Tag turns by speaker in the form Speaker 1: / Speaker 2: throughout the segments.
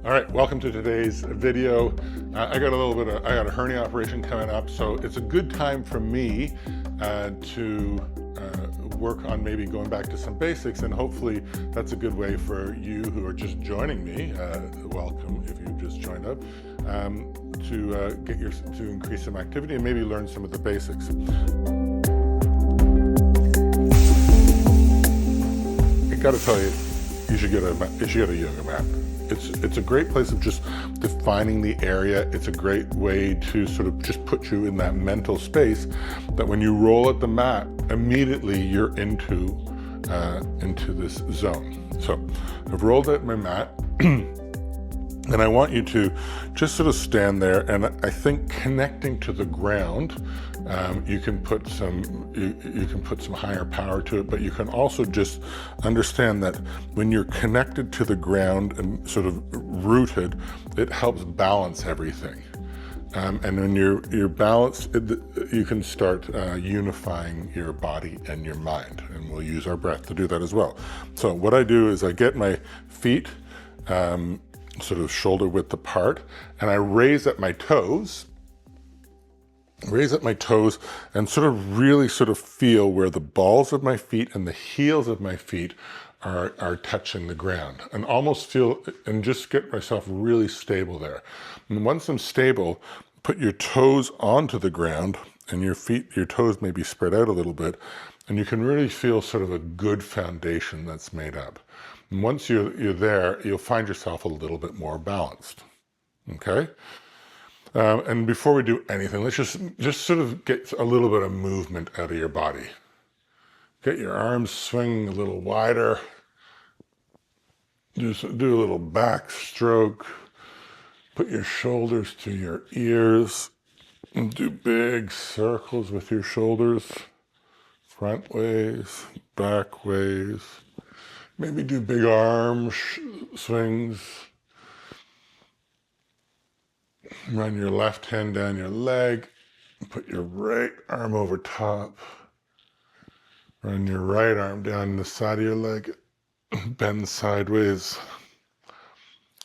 Speaker 1: All right, welcome to today's video. I got a hernia operation coming up, so it's a good time for me to work on maybe going back to some basics, and hopefully that's a good way for you who are just joining me. Welcome if you've just joined up. To increase some activity and maybe learn some of the basics. I got to tell you, you should get a yoga mat. It's a great place of just defining the area. It's a great way to sort of just put you in that mental space that when you roll at the mat, immediately you're into this zone. So I've rolled at my mat. And I want you to just sort of stand there, and I think connecting to the ground, you can put some higher power to it, but you can also just understand that when you're connected to the ground and sort of rooted, it helps balance everything. And when you're balanced, you can start unifying your body and your mind, and we'll use our breath to do that as well. So what I do is I get my feet sort of shoulder width apart, and I raise at my toes and sort of really sort of feel where the balls of my feet and the heels of my feet are touching the ground, and almost feel and just get myself really stable there. And once I'm stable, put your toes onto the ground, and your toes may be spread out a little bit, and you can really feel sort of a good foundation that's made up. And once you're there, you'll find yourself a little bit more balanced. Okay? And before we do anything, let's just sort of get a little bit of movement out of your body. Get your arms swinging a little wider. Do a little back stroke. Put your shoulders to your ears. And do big circles with your shoulders. Front ways, back ways. Maybe do big arm swings. Run your left hand down your leg. Put your right arm over top. Run your right arm down the side of your leg. Bend sideways.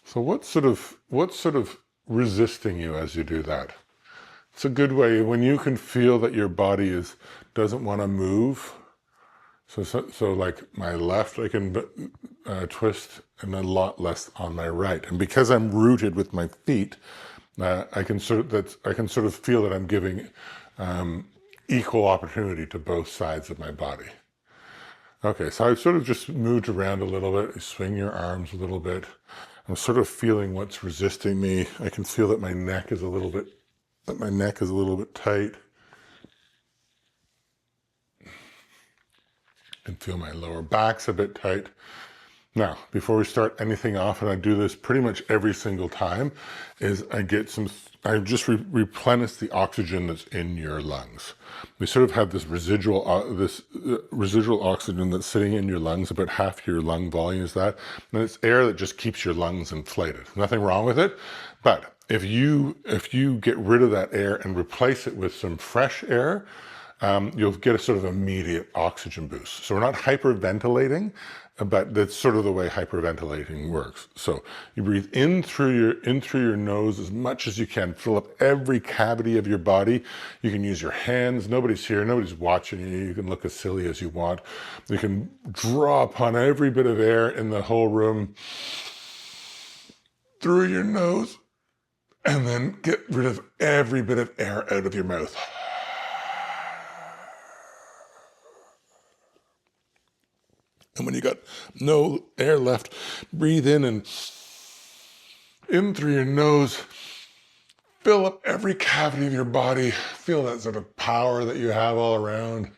Speaker 1: So what's sort of resisting you as you do that? It's a good way when you can feel that your body doesn't want to move. So like my left, I can twist, and a lot less on my right. And because I'm rooted with my feet, I can sort of feel that I'm giving equal opportunity to both sides of my body. Okay, so I've sort of just moved around a little bit. You swing your arms a little bit. I'm sort of feeling what's resisting me. I can feel that my neck is a little bit tight. I can feel my lower back's a bit tight. Now, before we start anything off, and I do this pretty much every single time, is I just replenish the oxygen that's in your lungs. We sort of have this residual oxygen that's sitting in your lungs. About half your lung volume is that, and it's air that just keeps your lungs inflated. Nothing wrong with it, but if you get rid of that air and replace it with some fresh air, you'll get a sort of immediate oxygen boost. So we're not hyperventilating, but that's sort of the way hyperventilating works. So you breathe in through your nose as much as you can. Fill up every cavity of your body. You can use your hands. Nobody's here. Nobody's watching you. You can look as silly as you want. You can draw upon every bit of air in the whole room through your nose, and then get rid of every bit of air out of your mouth. And when you got no air left, breathe in through your nose. Fill up every cavity of your body. Feel that sort of power that you have all around.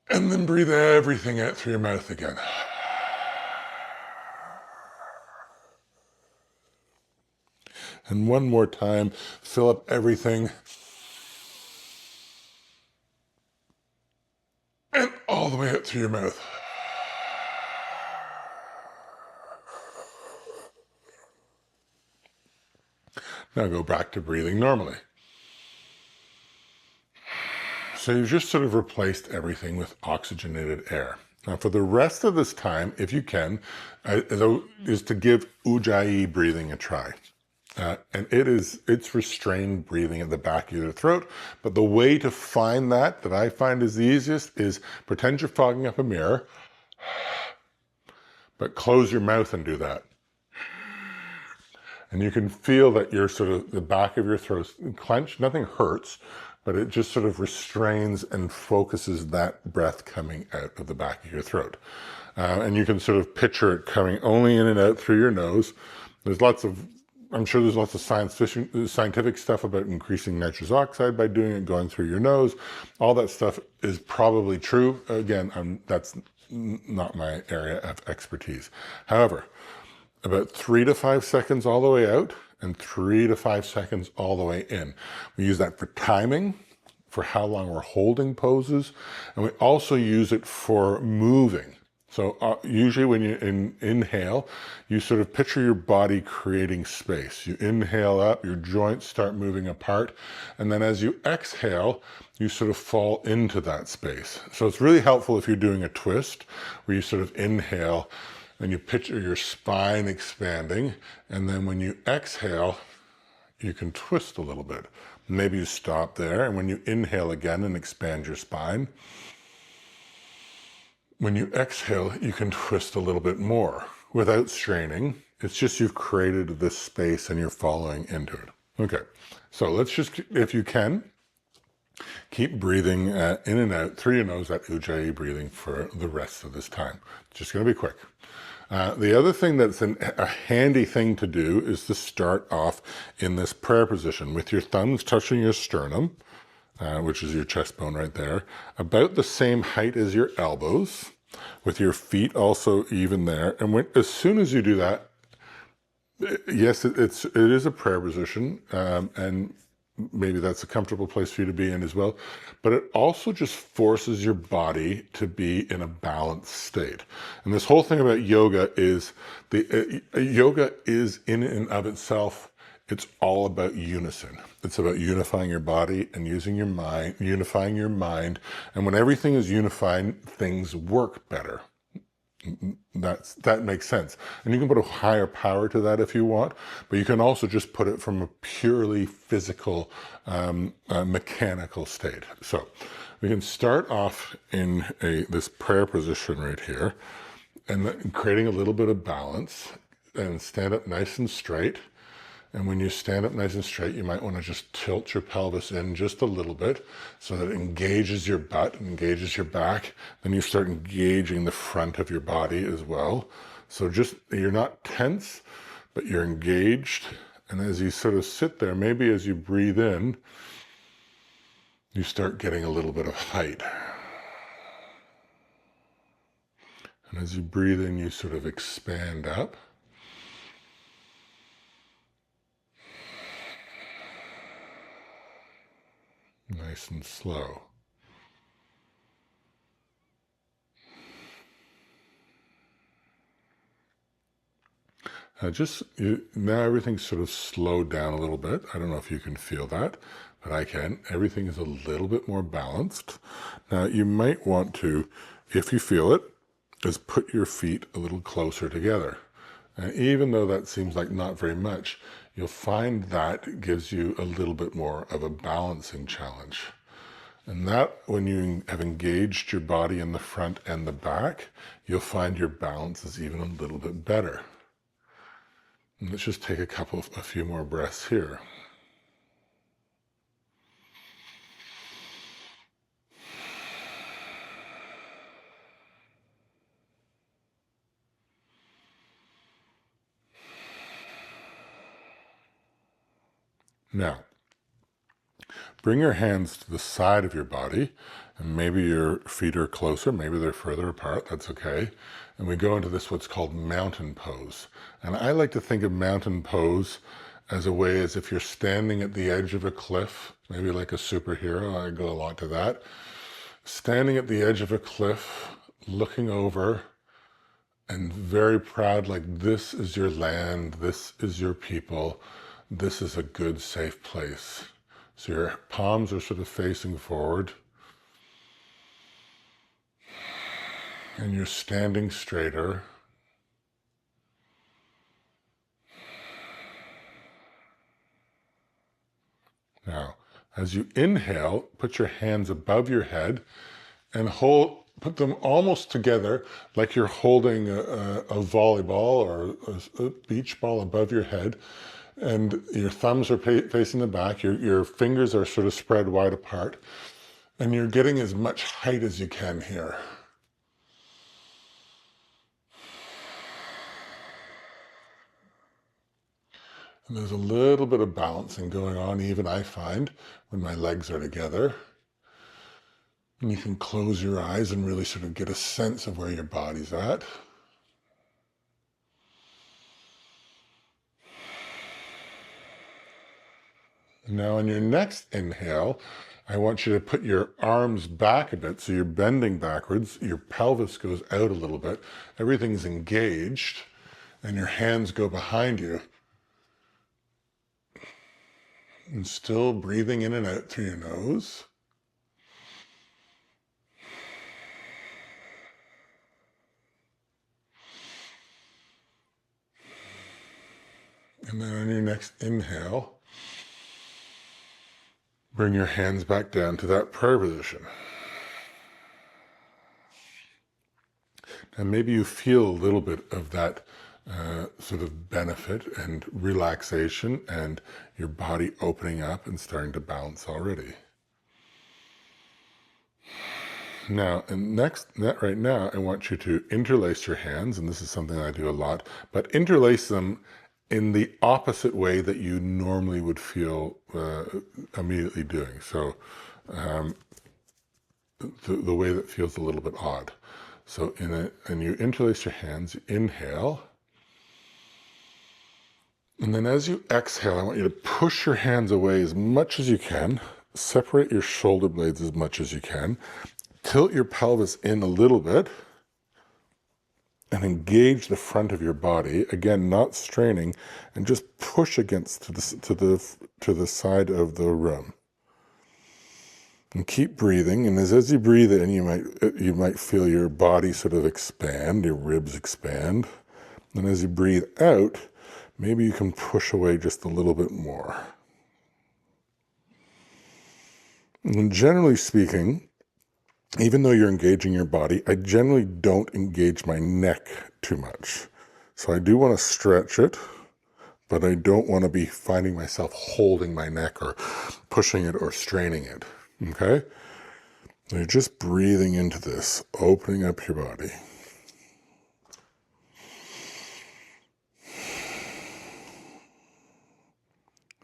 Speaker 1: And then breathe everything out through your mouth again. And one more time, fill up everything. And all the way out through your mouth. Now go back to breathing normally. So you've just sort of replaced everything with oxygenated air. Now for the rest of this time, if you can, is to give Ujjayi breathing a try. And it's restrained breathing at the back of your throat. But the way to find that I find is the easiest is pretend you're fogging up a mirror, but close your mouth and do that. And you can feel that you're sort of, the back of your throat clenched. Nothing hurts, but it just sort of restrains and focuses that breath coming out of the back of your throat. And you can sort of picture it coming only in and out through your nose. I'm sure there's lots of scientific stuff about increasing nitrous oxide by doing it, going through your nose. All that stuff is probably true. Again, that's not my area of expertise. However, about 3 to 5 seconds all the way out and 3 to 5 seconds all the way in. We use that for timing, for how long we're holding poses, and we also use it for moving. So usually when you inhale, you sort of picture your body creating space. You inhale up, your joints start moving apart, and then as you exhale, you sort of fall into that space. So it's really helpful if you're doing a twist, where you sort of inhale, and you picture your spine expanding, and then when you exhale, you can twist a little bit. Maybe you stop there, and when you inhale again and expand your spine, when you exhale, you can twist a little bit more without straining. It's just you've created this space and you're following into it. Okay, so let's just, if you can, keep breathing in and out through your nose, that Ujjayi breathing for the rest of this time. It's just going to be quick. The other thing that's a handy thing to do is to start off in this prayer position with your thumbs touching your sternum, which is your chest bone right there, about the same height as your elbows, with your feet also even there. And as soon as you do that, yes, it is a prayer position, and maybe that's a comfortable place for you to be in as well, but it also just forces your body to be in a balanced state. And this whole thing about yoga is, yoga is in and of itself, it's all about unison. It's about unifying your body and using your mind, unifying your mind. And when everything is unified, things work better. That makes sense. And you can put a higher power to that if you want, but you can also just put it from a purely physical, mechanical state. So we can start off in this prayer position right here, and then creating a little bit of balance, and stand up nice and straight. And when you stand up nice and straight, you might want to just tilt your pelvis in just a little bit so that it engages your butt, engages your back. Then you start engaging the front of your body as well. So just, you're not tense, but you're engaged. And as you sort of sit there, maybe as you breathe in, you start getting a little bit of height. And as you breathe in, you sort of expand up. Nice and slow. Now everything's sort of slowed down a little bit. I don't know if you can feel that, but I can. Everything is a little bit more balanced. Now you might want to, if you feel it, is put your feet a little closer together. And even though that seems like not very much, you'll find that gives you a little bit more of a balancing challenge. And that, when you have engaged your body in the front and the back, you'll find your balance is even a little bit better. And let's just take a few more breaths here. Now, bring your hands to the side of your body, and maybe your feet are closer, maybe they're further apart, that's okay. And we go into this what's called mountain pose. And I like to think of mountain pose as a way as if you're standing at the edge of a cliff, maybe like a superhero, I go a lot to that. Standing at the edge of a cliff, looking over, and very proud, like this is your land, this is your people, this is a good, safe place. So your palms are sort of facing forward. and you're standing straighter. Now, as you inhale, put your hands above your head and put them almost together like you're holding a volleyball or a beach ball above your head. And your thumbs are facing the back. Your fingers are sort of spread wide apart. And you're getting as much height as you can here. And there's a little bit of balancing going on, even I find, when my legs are together. And you can close your eyes and really sort of get a sense of where your body's at. Now on your next inhale, I want you to put your arms back a bit so you're bending backwards, your pelvis goes out a little bit, everything's engaged, and your hands go behind you. And still breathing in and out through your nose. And then on your next inhale, bring your hands back down to that prayer position. And maybe you feel a little bit of that sort of benefit and relaxation and your body opening up and starting to bounce already. Now, right now, I want you to interlace your hands, and this is something I do a lot, but interlace them in the opposite way that you normally would feel immediately doing. So the way that feels a little bit odd. So and you interlace your hands, you inhale. And then as you exhale, I want you to push your hands away as much as you can, separate your shoulder blades as much as you can, tilt your pelvis in a little bit, and engage the front of your body, again, not straining, and just push against to the side of the room. And keep breathing, and as you breathe in, you might feel your body sort of expand, your ribs expand. And as you breathe out, maybe you can push away just a little bit more. And generally speaking, even though you're engaging your body, I generally don't engage my neck too much. So I do want to stretch it, but I don't want to be finding myself holding my neck or pushing it or straining it, okay? So you're just breathing into this, opening up your body.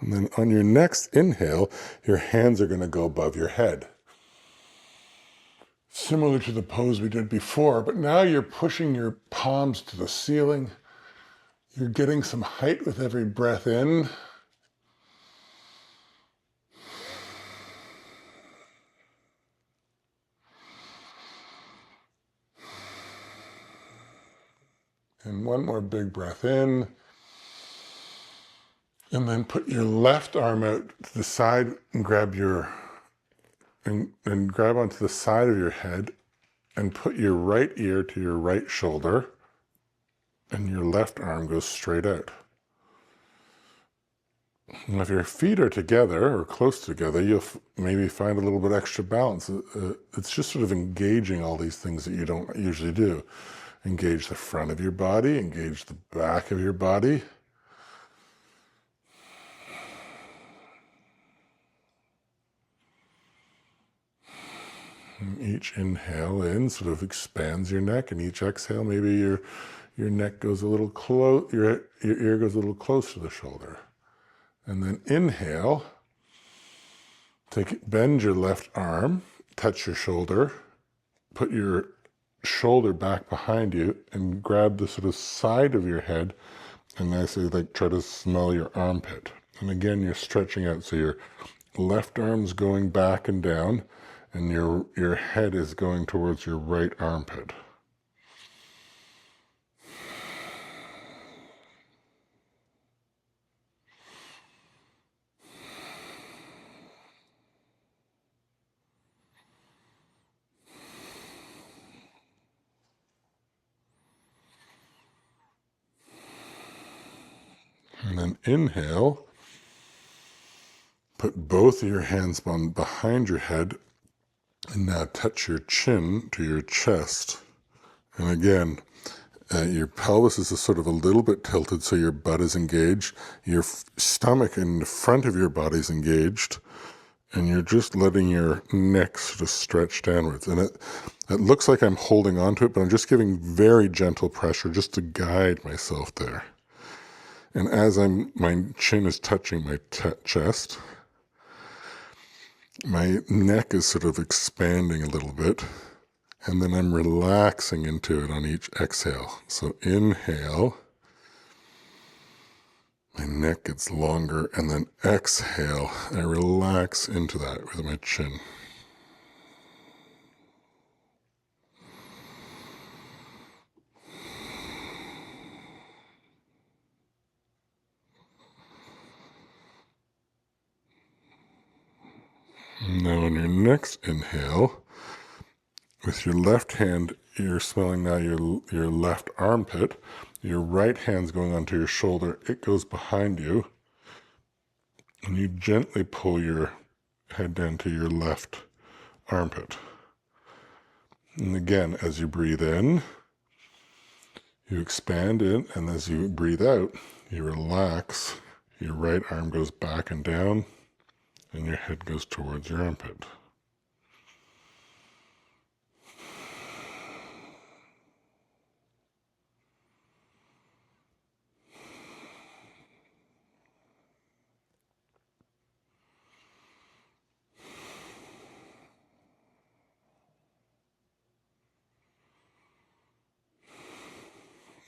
Speaker 1: And then on your next inhale, your hands are going to go above your head. Similar to the pose we did before, but now you're pushing your palms to the ceiling. You're getting some height with every breath in. And one more big breath in. And then put your left arm out to the side and grab grab onto the side of your head and put your right ear to your right shoulder, and your left arm goes straight out. And if your feet are together or close together, you'll maybe find a little bit extra balance. It's just sort of engaging all these things that you don't usually do. Engage the front of your body, engage the back of your body. And each inhale in sort of expands your neck, and each exhale, maybe your neck goes a little close, your ear goes a little close to the shoulder. And then inhale, bend your left arm, touch your shoulder, put your shoulder back behind you, and grab the sort of side of your head, and I say try to smell your armpit. And again, you're stretching out, so your left arm's going back and down, and your head is going towards your right armpit. And then inhale, put both of your hands behind your head, and now touch your chin to your chest. And again, your pelvis is sort of a little bit tilted, so your butt is engaged. Your stomach in the front of your body is engaged, and you're just letting your neck sort of stretch downwards. And it looks like I'm holding on to it, but I'm just giving very gentle pressure just to guide myself there. And as my chin is touching my chest, my neck is sort of expanding a little bit, and then I'm relaxing into it on each exhale. So inhale, my neck gets longer, and then exhale, I relax into that with my chin. Now on your next inhale, with your left hand, you're smelling now your left armpit. Your right hand's going onto your shoulder. It goes behind you. And you gently pull your head down to your left armpit. And again, as you breathe in, you expand it. And as you breathe out, you relax. Your right arm goes back and down, and your head goes towards your armpit.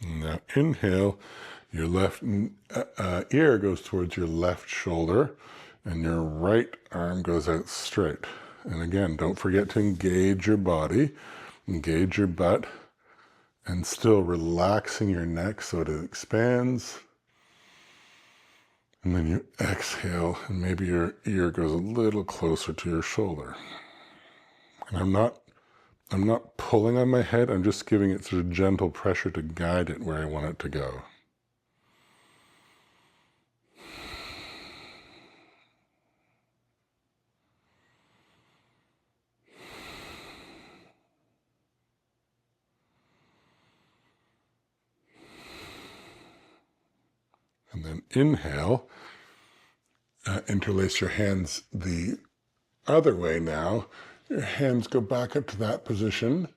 Speaker 1: Now inhale, your left ear goes towards your left shoulder, and your right arm goes out straight. And again, don't forget to engage your body, engage your butt, and still relaxing your neck so it expands. And then you exhale, and maybe your ear goes a little closer to your shoulder. And I'm not pulling on my head, I'm just giving it sort of gentle pressure to guide it where I want it to go. And then inhale, interlace your hands the other way now. Your hands go back up to that position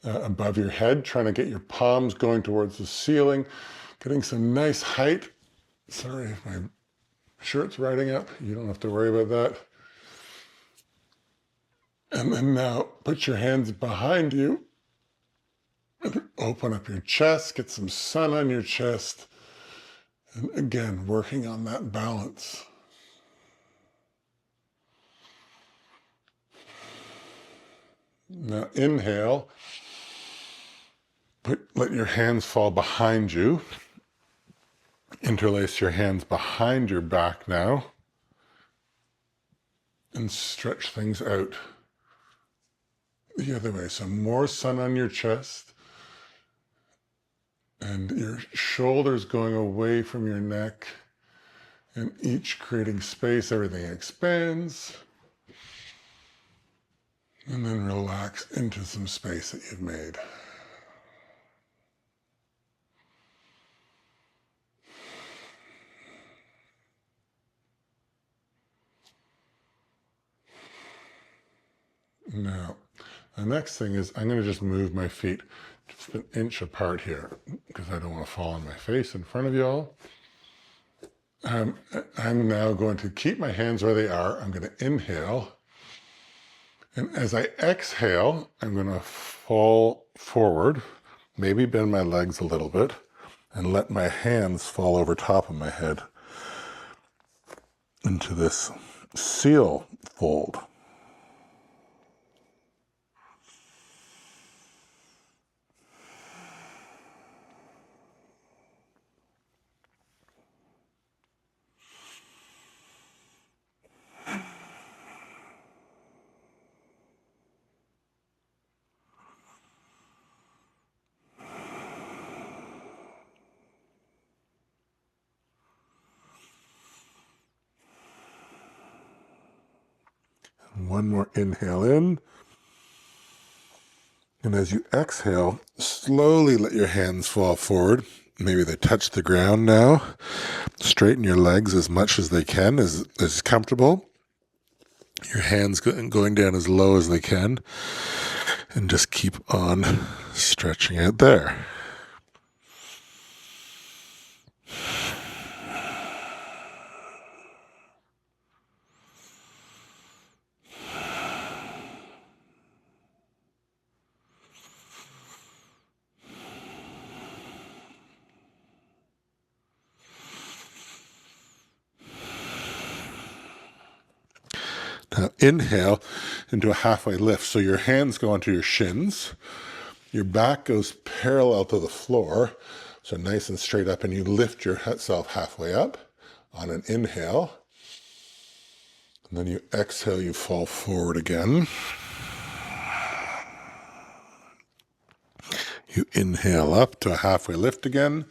Speaker 1: above your head, trying to get your palms going towards the ceiling, getting some nice height. Sorry if my shirt's riding up. You don't have to worry about that. And then now put your hands behind you and open up your chest, get some sun on your chest. And again, working on that balance. Now inhale, let your hands fall behind you. Interlace your hands behind your back now. And stretch things out the other way. So more sun on your chest. And your shoulders going away from your neck, and each creating space, everything expands. And then relax into some space that you've made. Now, the next thing is I'm going to just move my feet just an inch apart here because I don't want to fall on my face in front of you all. I'm now going to keep my hands where they are. I'm going to inhale. And as I exhale, I'm going to fall forward, maybe bend my legs a little bit, and let my hands fall over top of my head into this seal fold. One more inhale in. And as you exhale, slowly let your hands fall forward. Maybe they touch the ground now. Straighten your legs as much as they can, as comfortable. Your hands going down as low as they can. And just keep on stretching out there. Now inhale into a halfway lift. So your hands go onto your shins. Your back goes parallel to the floor. So nice and straight up, and you lift yourself halfway up on an inhale. And then you exhale, you fall forward again. You inhale up to a halfway lift again.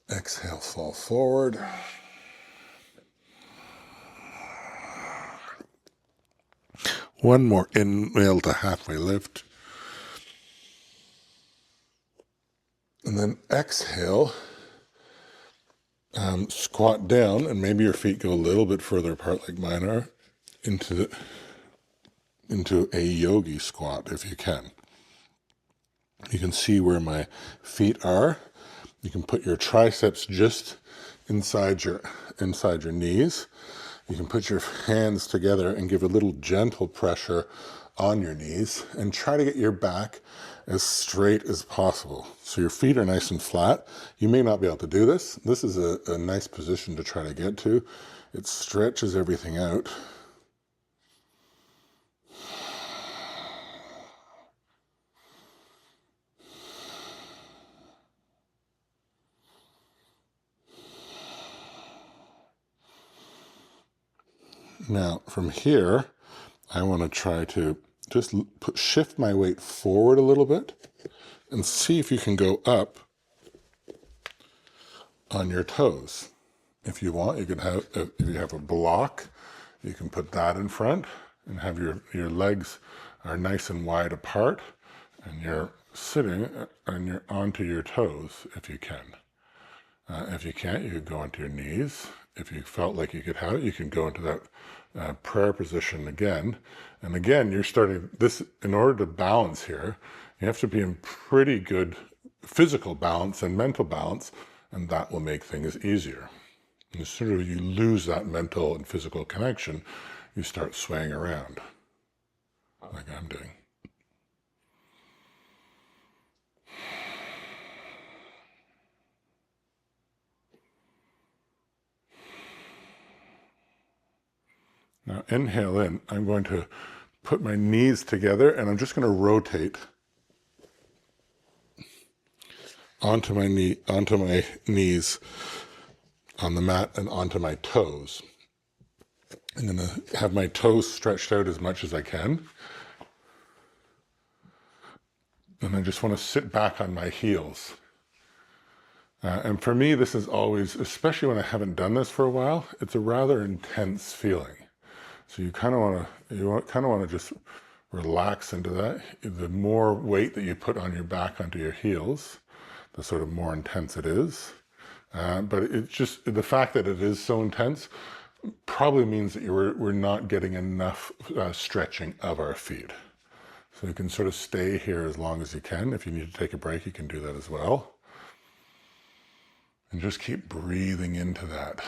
Speaker 1: Exhale, fall forward. One more inhale to halfway lift. And then exhale, squat down, and maybe your feet go a little bit further apart like mine are, into a yogi squat if you can. You can see where my feet are. You can put your triceps just inside your knees. You can put your hands together and give a little gentle pressure on your knees and try to get your back as straight as possible. So your feet are nice and flat. You may not be able to do this. This is a nice position to try to get to. It stretches everything out. Now, from here, I want to try to just shift my weight forward a little bit and see if you can go up on your toes. If you want, you can have, if you have a block, you can put that in front and have your legs are nice and wide apart, and you're sitting and you're onto your toes if you can. If you can't, you could go onto your knees. If you felt like you could have it, you can go into that prayer position again. And again, you're starting this, in order to balance here, you have to be in pretty good physical balance and mental balance, and that will make things easier. And as soon as you lose that mental and physical connection, you start swaying around, like I'm doing. Now inhale in, I'm going to put my knees together and I'm just going to rotate onto my knees on the mat and onto my toes. I'm going to have my toes stretched out as much as I can. And I just want to sit back on my heels. And for me, this is always, especially when I haven't done this for a while, it's a rather intense feeling. So you kind of want to just relax into that. The more weight that you put on your back onto your heels, the sort of more intense it is. But it's just the fact that it is so intense probably means that we're not getting enough stretching of our feet. So you can sort of stay here as long as you can. If you need to take a break, you can do that as well. And just keep breathing into that.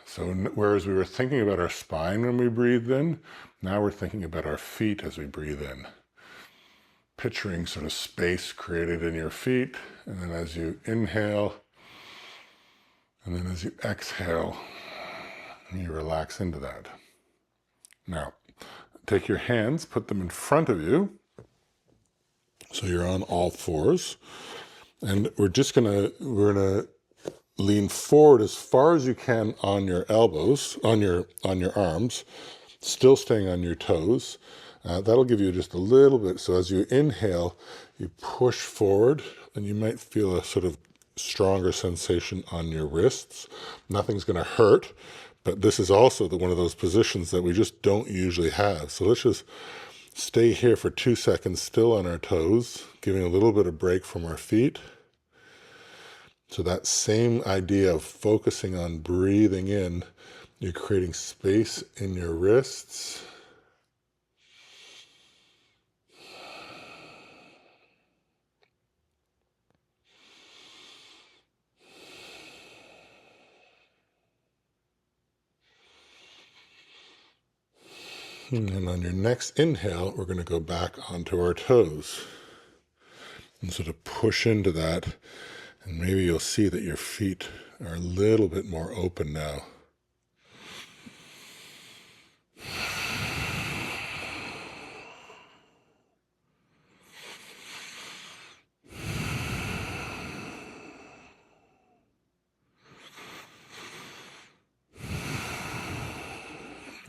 Speaker 1: So whereas we were thinking about our spine when we breathed in, now we're thinking about our feet as we breathe in. Picturing sort of space created in your feet, and then as you inhale, and then as you exhale, you relax into that. Now, take your hands, put them in front of you, so you're on all fours, and we're gonna lean forward as far as you can on your elbows, on your arms, still staying on your toes. That'll give you just a little bit. So as you inhale, you push forward, and you might feel a sort of stronger sensation on your wrists. Nothing's going to hurt, But this is also one of those positions that we just don't usually have. So let's just stay here for 2 seconds, still on our toes, giving a little bit of break from our feet. So that same idea of focusing on breathing in, you're creating space in your wrists. And on your next inhale, we're going to go back onto our toes and sort of push into that. And maybe you'll see that your feet are a little bit more open now.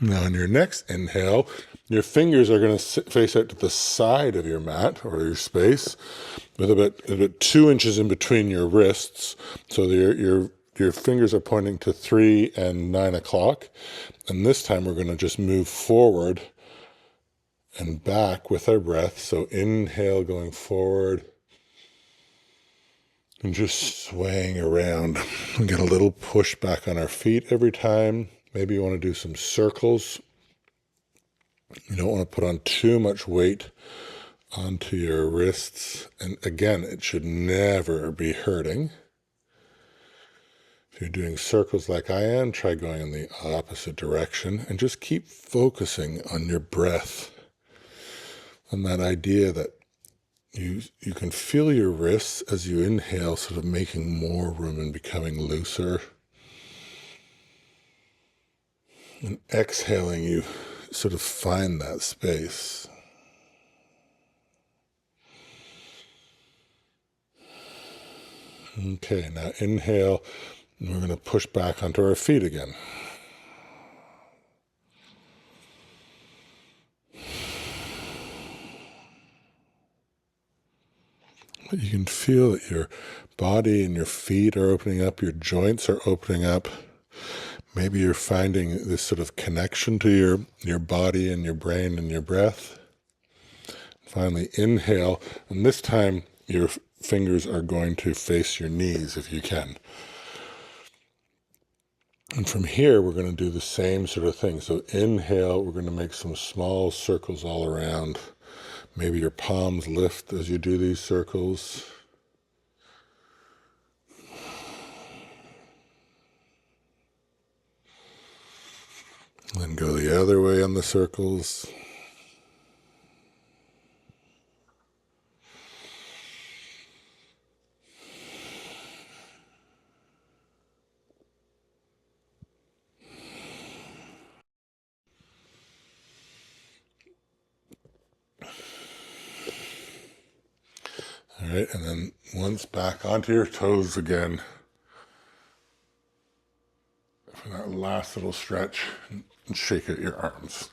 Speaker 1: Now, on your next inhale, your fingers are going to face out to the side of your mat or your space, with about 2 inches in between your wrists. So your fingers are pointing to 3 and 9 o'clock. And this time we're going to just move forward and back with our breath. So inhale, going forward, and just swaying around. And get a little push back on our feet every time. Maybe you want to do some circles. You don't want to put on too much weight onto your wrists. And again, it should never be hurting. If you're doing circles like I am, try going in the opposite direction and just keep focusing on your breath. And that idea that you can feel your wrists as you inhale, sort of making more room and becoming looser. And exhaling, you sort of find that space. Okay, now inhale, and we're going to push back onto our feet again. But you can feel that your body and your feet are opening up, your joints are opening up. Maybe you're finding this sort of connection to your body and your brain and your breath. Finally, inhale, and this time your fingers are going to face your knees if you can. And from here, we're going to do the same sort of thing. So inhale, we're going to make some small circles all around. Maybe your palms lift as you do these circles. Then go the other way on the circles. All right, and then once back onto your toes again for that last little stretch, and shake out your arms.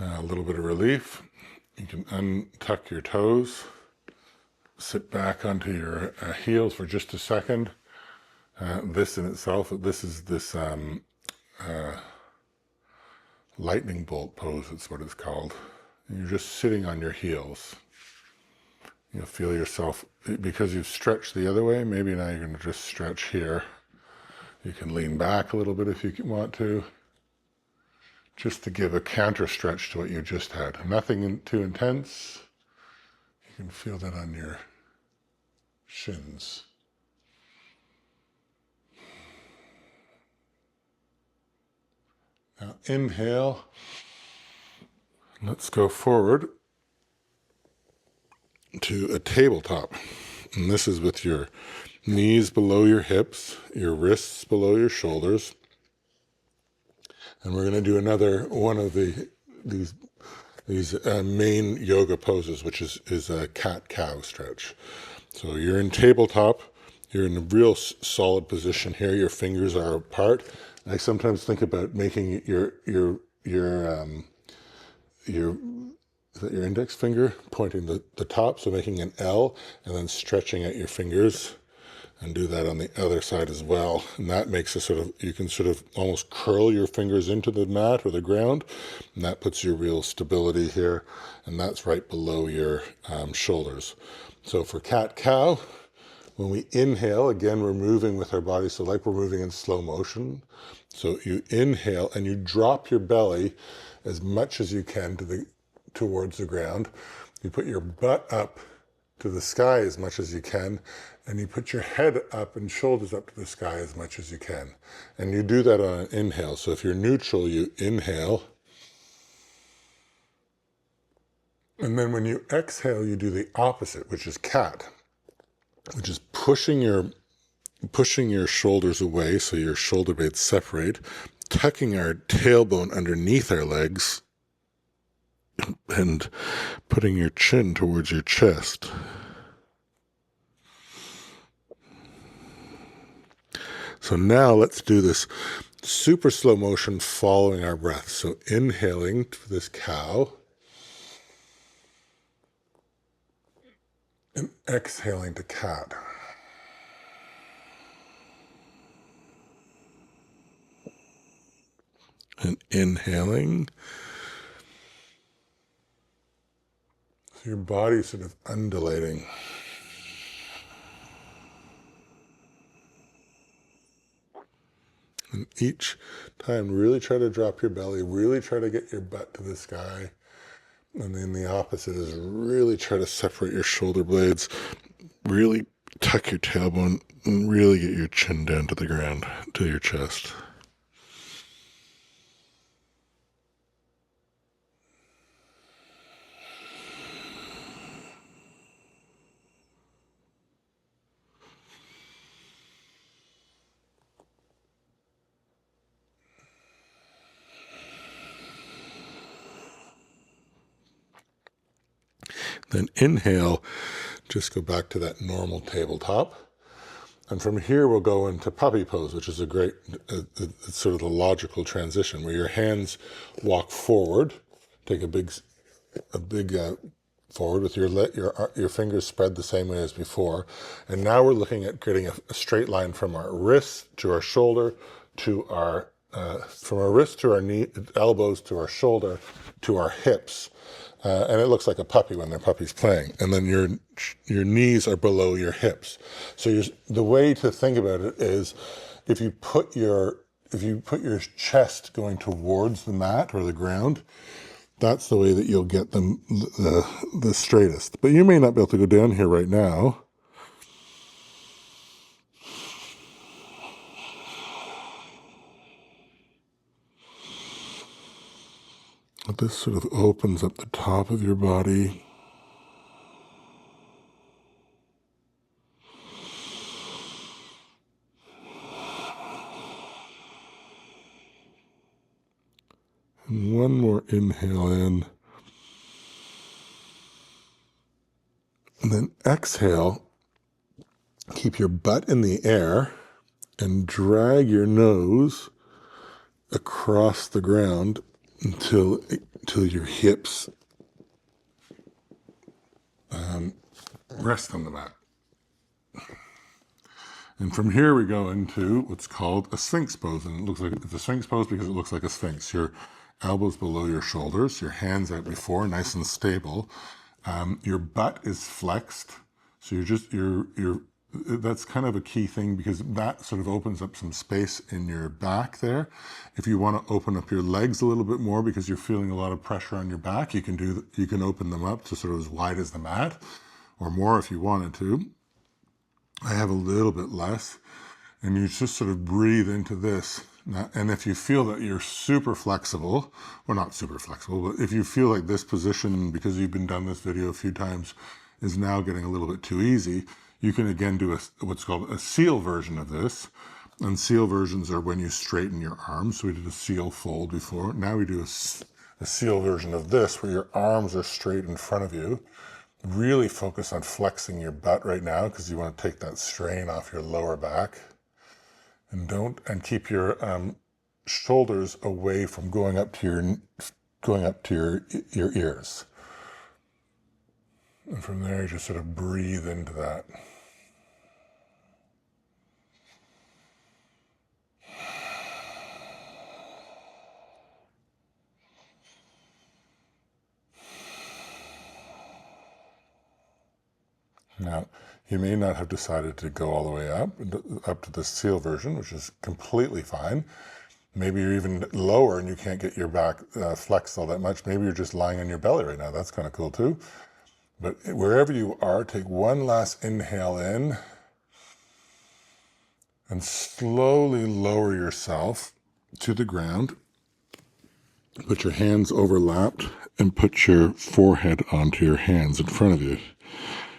Speaker 1: A little bit of relief. You can untuck your toes, sit back onto your heels for just a second. This in itself, this is this lightning bolt pose, it's what it's called. And you're just sitting on your heels. You'll feel yourself, because you've stretched the other way, maybe now you're going to just stretch here. You can lean back a little bit if you want to, just to give a counter stretch to what you just had. Nothing too intense. You can feel that on your shins. Now inhale. Let's go forward to a tabletop. And this is with your knees below your hips, your wrists below your shoulders. And we're going to do another one of these main yoga poses, which is a cat-cow stretch. So you're in tabletop. You're in a real solid position here. Your fingers are apart. I sometimes think about making your is that your index finger pointing the top, so making an L, and then stretching out your fingers And do that on the other side as well. And that makes a sort of, you can sort of almost curl your fingers into the mat or the ground, and that puts your real stability here, and that's right below your shoulders. So for cat-cow, when we inhale, again, we're moving with our body, so like we're moving in slow motion. So you inhale and you drop your belly as much as you can towards the ground. You put your butt up to the sky as much as you can, and you put your head up and shoulders up to the sky as much as you can. And you do that on an inhale. So if you're neutral, you inhale. And then when you exhale, you do the opposite, which is cat, which is pushing your shoulders away so your shoulder blades separate, tucking our tailbone underneath our legs, and putting your chin towards your chest. So now let's do this super slow motion following our breath. So inhaling to this cow and exhaling to cat. And inhaling. So your body's sort of undulating. And each time, really try to drop your belly, really try to get your butt to the sky. And then the opposite is really try to separate your shoulder blades, really tuck your tailbone, and really get your chin down to the ground, to your chest. Then inhale, just go back to that normal tabletop. And from here, we'll go into puppy pose, which is a great, it's sort of the logical transition where your hands walk forward, take a big forward with your fingers spread the same way as before. And now we're looking at creating a straight line from our wrist to our shoulder to from our wrist to our knee, elbows to our shoulder to our hips. And it looks like a puppy when their puppy's playing. And then your knees are below your hips. So the way to think about it is if you put your chest going towards the mat or the ground, that's the way that you'll get them the straightest. But you may not be able to go down here right now. But this sort of opens up the top of your body. And one more inhale in. And then exhale. Keep your butt in the air and drag your nose across the ground until your hips rest on the mat. And from here we go into what's called a sphinx pose. And it looks like it's a sphinx pose because it looks like a sphinx. Your elbows below your shoulders, your hands out before, nice and stable. Your butt is flexed. So that's kind of a key thing because that sort of opens up some space in your back there. If you want to open up your legs a little bit more because you're feeling a lot of pressure on your back, you can open them up to sort of as wide as the mat or more if you wanted to. I have a little bit less, and you just sort of breathe into this. Now, and if you feel that you're super flexible, or not super flexible, but if you feel like this position, because you've been done this video a few times, is now getting a little bit too easy, you can again do what's called a seal version of this. And seal versions are when you straighten your arms. So we did a seal fold before. Now we do a seal version of this where your arms are straight in front of you. Really focus on flexing your butt right now because you want to take that strain off your lower back. And keep your shoulders away from going up to your ears. And from there, just sort of breathe into that. Now, you may not have decided to go all the way up to the seal version, which is completely fine. Maybe you're even lower and you can't get your back flexed all that much. Maybe you're just lying on your belly right now. That's kind of cool too. But wherever you are, take one last inhale in and slowly lower yourself to the ground. Put your hands overlapped and put your forehead onto your hands in front of you.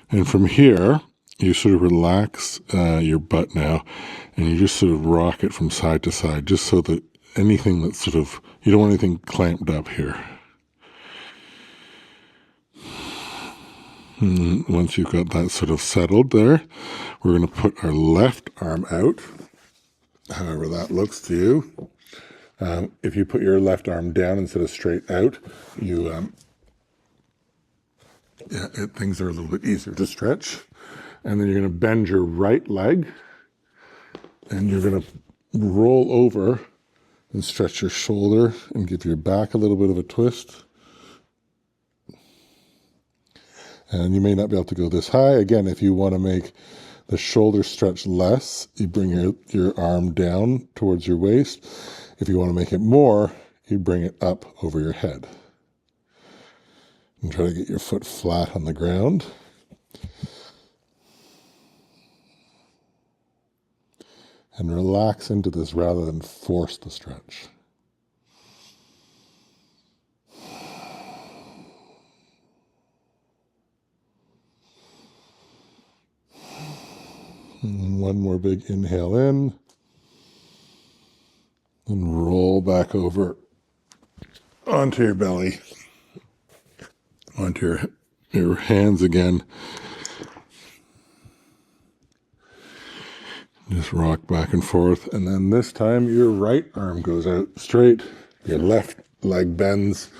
Speaker 1: And from here, you sort of relax your butt now, and you just sort of rock it from side to side, just so that anything that's sort of, you don't want anything clamped up here. And once you've got that sort of settled there, we're going to put our left arm out, however that looks to you. If you put your left arm down instead of straight out, things are a little bit easier to stretch. And then you're going to bend your right leg, and you're going to roll over and stretch your shoulder and give your back a little bit of a twist. And you may not be able to go this high. Again, if you want to make the shoulder stretch less, you bring your arm down towards your waist. If you want to make it more, you bring it up over your head. And try to get your foot flat on the ground. And relax into this rather than force the stretch. And one more big inhale in. And roll back over onto your belly. Onto your hands again. Just rock back and forth, and then this time your right arm goes out straight, your left leg bends,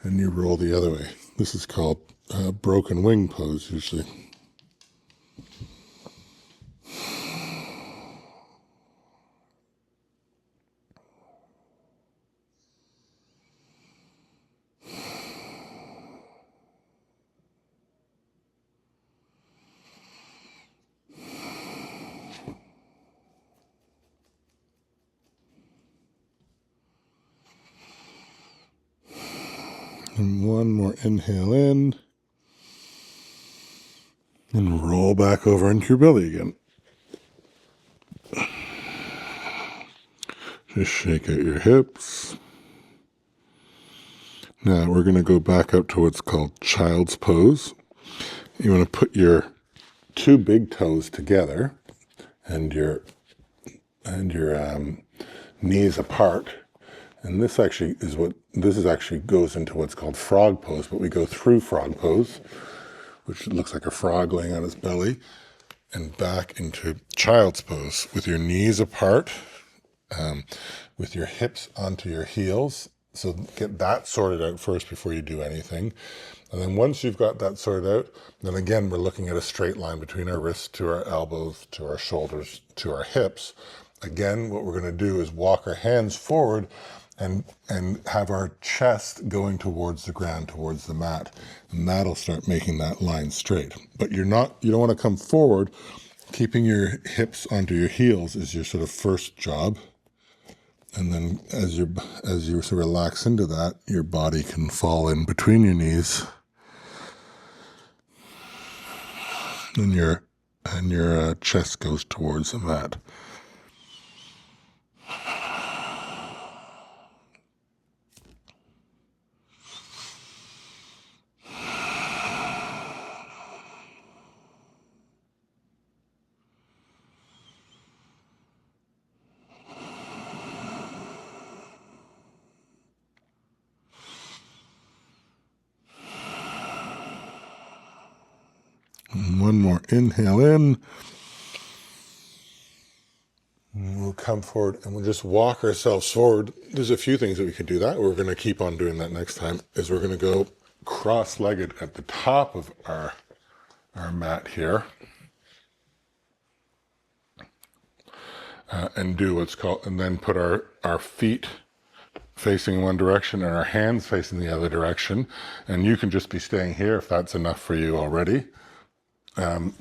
Speaker 1: and you roll the other way. This is called broken wing pose usually. And one more inhale in. And roll back over into your belly again. Just shake out your hips. Now we're going to go back up to what's called child's pose. You want to put your two big toes together and your knees apart. And this actually goes into what's called frog pose, but we go through frog pose, which looks like a frog laying on its belly, and back into child's pose with your knees apart, with your hips onto your heels. So get that sorted out first before you do anything. And then once you've got that sorted out, then again, we're looking at a straight line between our wrists to our elbows, to our shoulders, to our hips. Again, what we're going to do is walk our hands forward and have our chest going towards the ground, towards the mat. And that'll start making that line straight. But you don't want to come forward. Keeping your hips onto your heels is your sort of first job. And then as you sort of relax into that, your body can fall in between your knees. And your chest goes towards the mat. And one more inhale in. And we'll come forward and we'll just walk ourselves forward. There's a few things that we can do that. We're going to keep on doing that next time. Is we're going to go cross-legged at the top of our mat here. And do what's called, and then put our feet facing one direction and our hands facing the other direction. And you can just be staying here if that's enough for you already. But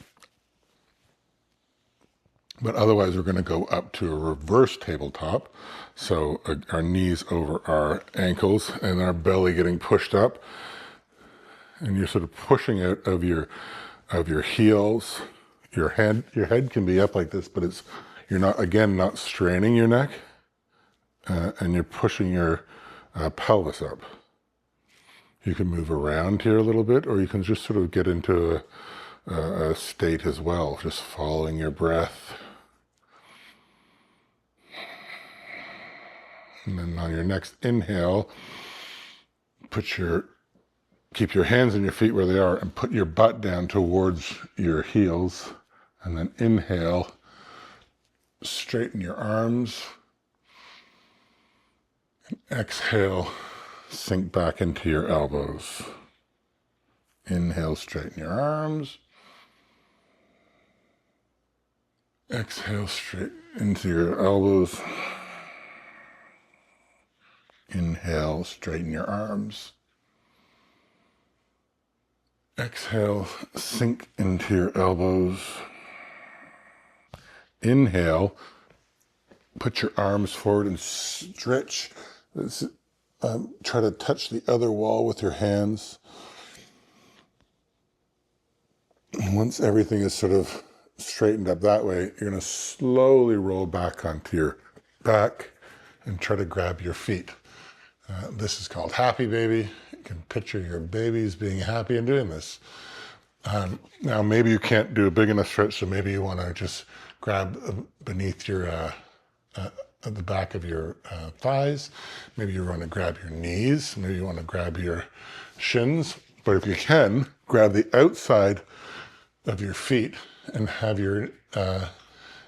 Speaker 1: otherwise, we're going to go up to a reverse tabletop. So our knees over our ankles and our belly getting pushed up. And you're sort of pushing out of your heels. Your head can be up like this, but you're not straining your neck. And you're pushing your pelvis up. You can move around here a little bit, or you can just sort of get into a state as well, just following your breath. And then on your next inhale, keep your hands and your feet where they are and put your butt down towards your heels. And then inhale, straighten your arms. And exhale, sink back into your elbows. Inhale, straighten your arms. Exhale, straight into your elbows. Inhale, straighten your arms. Exhale, sink into your elbows. Inhale, put your arms forward and stretch. Try to touch the other wall with your hands. And once everything is sort of straightened up that way, you're going to slowly roll back onto your back and try to grab your feet. This is called Happy Baby. You can picture your babies being happy and doing this. Now, maybe you can't do a big enough stretch, so maybe you want to just grab beneath your at the back of your thighs. Maybe you want to grab your knees. Maybe you want to grab your shins. But if you can, grab the outside of your feet and have your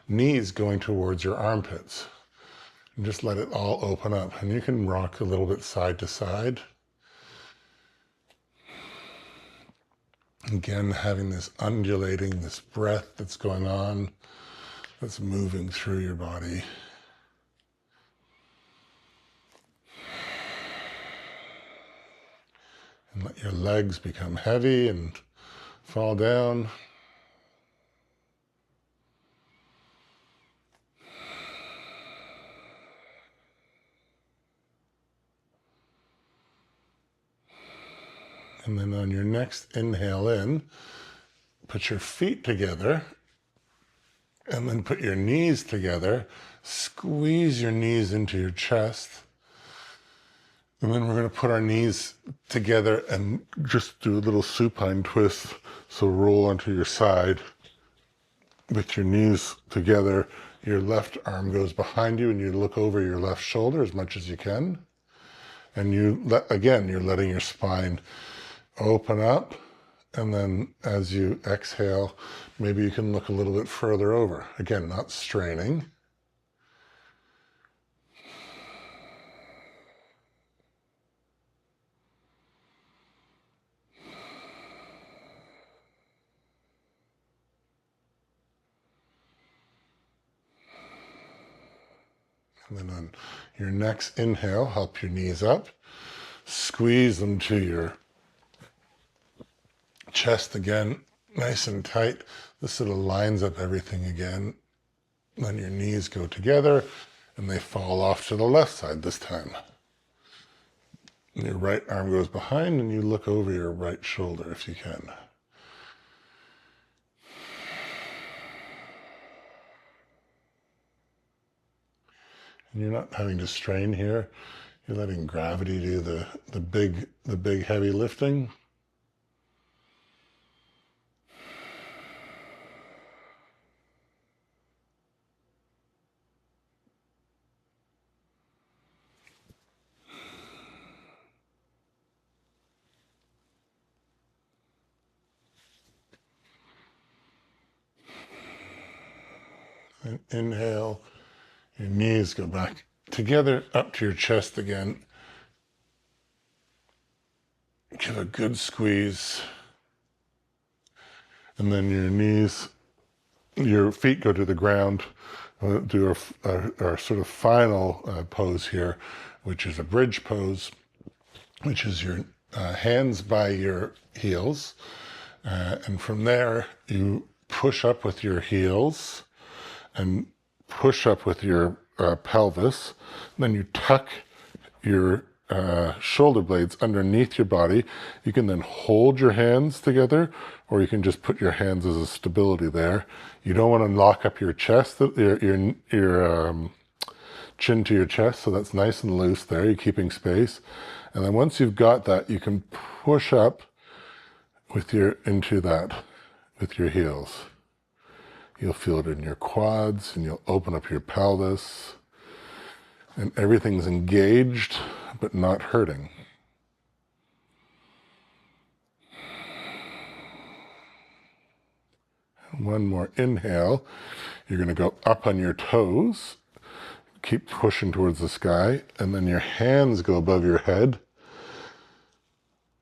Speaker 1: knees going towards your armpits. And just let it all open up. And you can rock a little bit side to side. Again, having this undulating, this breath that's going on, that's moving through your body. And let your legs become heavy and fall down. And then on your next inhale in, put your feet together and then put your knees together. Squeeze your knees into your chest. And then we're going to put our knees together and just do a little supine twist. So roll onto your side with your knees together. Your left arm goes behind you and you look over your left shoulder as much as you can. And you're letting your spine open up, and then as you exhale, maybe you can look a little bit further over. Again, not straining. And then on your next inhale, help your knees up, squeeze them to your chest again, nice and tight. This sort of lines up everything again. Then your knees go together and they fall off to the left side this time. And your right arm goes behind and you look over your right shoulder if you can. And you're not having to strain here. You're letting gravity do the big heavy lifting. And inhale, your knees go back together up to your chest again. Give a good squeeze. And then your feet go to the ground. Do our sort of final pose here, which is a bridge pose, which is your hands by your heels And from there, you push up with your heels and push up with your pelvis. Then you tuck your shoulder blades underneath your body. You can then hold your hands together, or you can just put your hands as a stability there. You don't want to lock up your chest, your chin to your chest, so that's nice and loose there. You're keeping space. And then once you've got that, you can push up with into that with your heels. You'll feel it in your quads, and you'll open up your pelvis, and everything's engaged but not hurting. And one more inhale. You're going to go up on your toes, keep pushing towards the sky, and then your hands go above your head,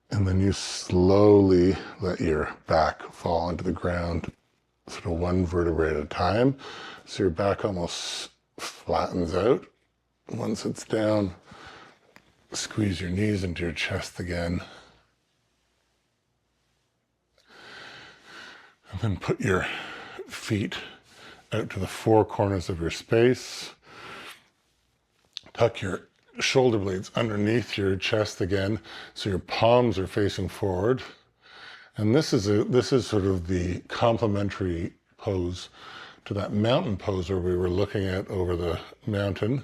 Speaker 1: and then you slowly let your back fall into the ground, sort of one vertebrae at a time. So your back almost flattens out. Once it's down, squeeze your knees into your chest again. And then put your feet out to the four corners of your space. Tuck your shoulder blades underneath your chest again, so your palms are facing forward. And this is sort of the complementary pose to that mountain pose where we were looking at over the mountain.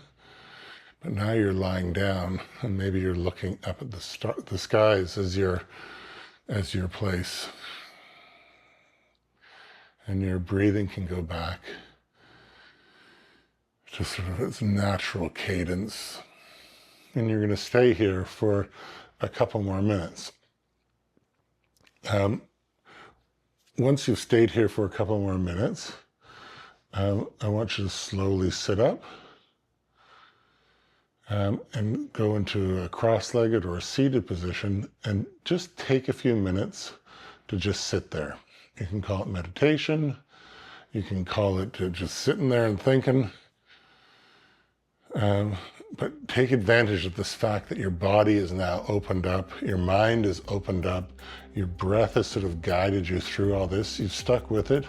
Speaker 1: But now you're lying down, and maybe you're looking up at the skies as your place. And your breathing can go back to sort of its natural cadence. And you're going to stay here for a couple more minutes. Once you've stayed here for a couple more minutes, I want you to slowly sit up and go into a cross-legged or a seated position, and just take a few minutes to just sit there. You can call it meditation. You can call it just sitting there and thinking. But take advantage of this fact that your body is now opened up, your mind is opened up, your breath has sort of guided you through all this. You've stuck with it,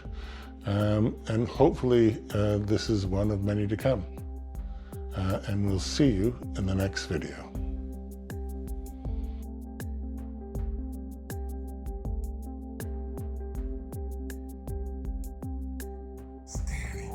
Speaker 1: and hopefully this is one of many to come. And we'll see you in the next video. Standing.